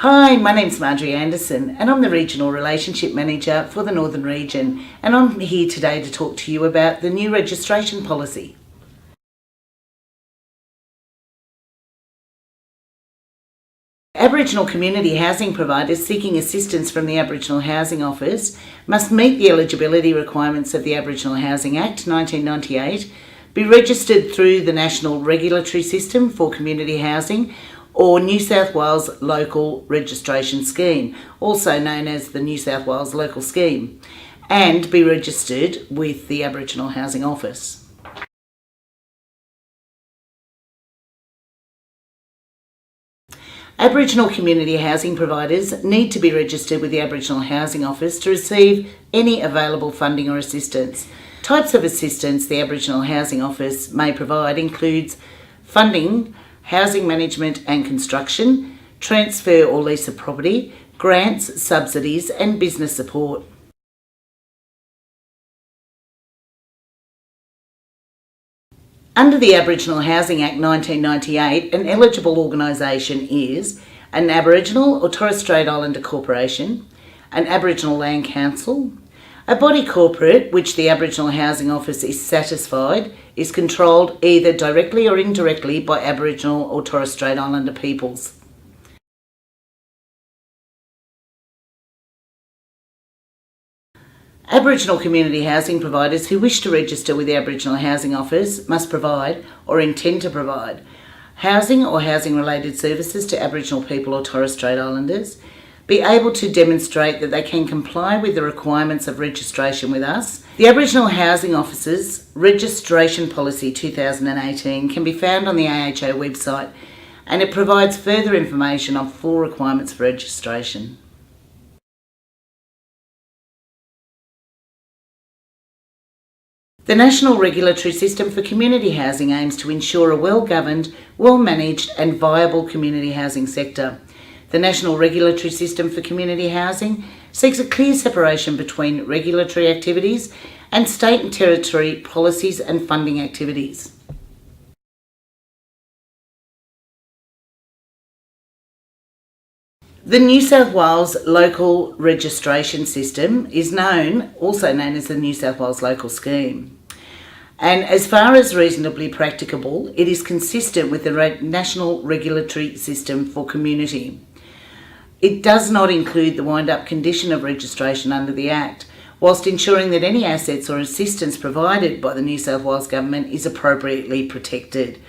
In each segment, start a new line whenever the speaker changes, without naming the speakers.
Hi, my name's Marjorie Anderson and I'm the Regional Relationship Manager for the Northern Region, and I'm here today to talk to you about the new registration policy. Aboriginal community housing providers seeking assistance from the Aboriginal Housing Office must meet the eligibility requirements of the Aboriginal Housing Act 1998, be registered through the National Regulatory System for Community Housing or New South Wales Local Registration Scheme, also known as the New South Wales Local Scheme, and be registered with the Aboriginal Housing Office. Aboriginal community housing providers need to be registered with the Aboriginal Housing Office to receive any available funding or assistance. Types of assistance the Aboriginal Housing Office may provide includes funding, housing management and construction, transfer or lease of property, grants, subsidies and business support. Under the Aboriginal Housing Act 1998, an eligible organisation is an Aboriginal or Torres Strait Islander corporation, an Aboriginal Land Council, a body corporate which the Aboriginal Housing Office is satisfied is controlled either directly or indirectly by Aboriginal or Torres Strait Islander peoples. Aboriginal community housing providers who wish to register with the Aboriginal Housing Office must provide, or intend to provide, housing or housing related services to Aboriginal people or Torres Strait Islanders, be able to demonstrate that they can comply with the requirements of registration with us. The Aboriginal Housing Office's Registration Policy 2018 can be found on the AHO website, and it provides further information on full requirements for registration. The National Regulatory System for Community Housing aims to ensure a well-governed, well-managed and viable community housing sector. The National Regulatory System for Community Housing seeks a clear separation between regulatory activities and state and territory policies and funding activities. The New South Wales Local Registration System is also known as the New South Wales Local Scheme. And as far as reasonably practicable, it is consistent with the National Regulatory System for Community. It does not include the wind-up condition of registration under the Act, whilst ensuring that any assets or assistance provided by the New South Wales Government is appropriately protected.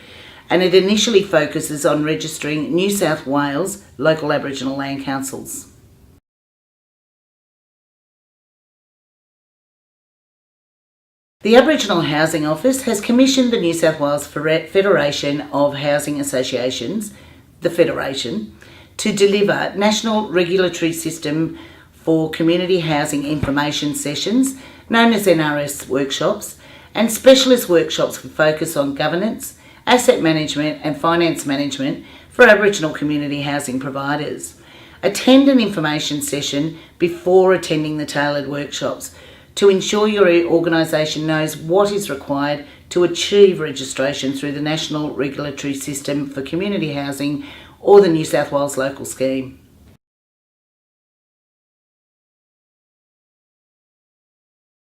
And it initially focuses on registering New South Wales local Aboriginal land councils. The Aboriginal Housing Office has commissioned the New South Wales Federation of Housing Associations, the Federation, to deliver National Regulatory System for Community Housing information sessions, known as NRS workshops, and specialist workshops with focus on governance, asset management and finance management for Aboriginal community housing providers. Attend an information session before attending the tailored workshops to ensure your organisation knows what is required to achieve registration through the National Regulatory System for Community Housing or the New South Wales Local Scheme.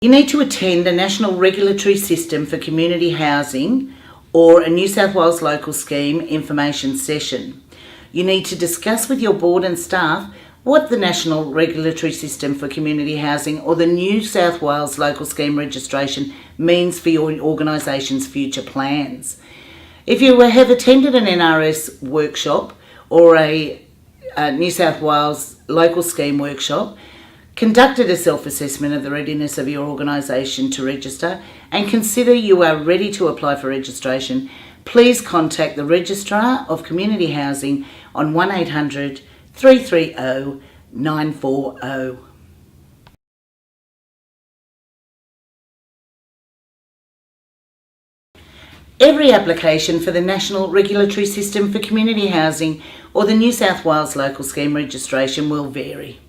You need to attend a National Regulatory System for Community Housing or a New South Wales Local Scheme information session. You need to discuss with your board and staff what the National Regulatory System for Community Housing or the New South Wales Local Scheme registration means for your organisation's future plans. If you have attended an NRS workshop or a New South Wales Local Scheme workshop, conducted a self-assessment of the readiness of your organisation to register and consider you are ready to apply for registration, please contact the Registrar of Community Housing on 1800 330 940. Every application for the National Regulatory System for Community Housing or the New South Wales Local Scheme registration will vary.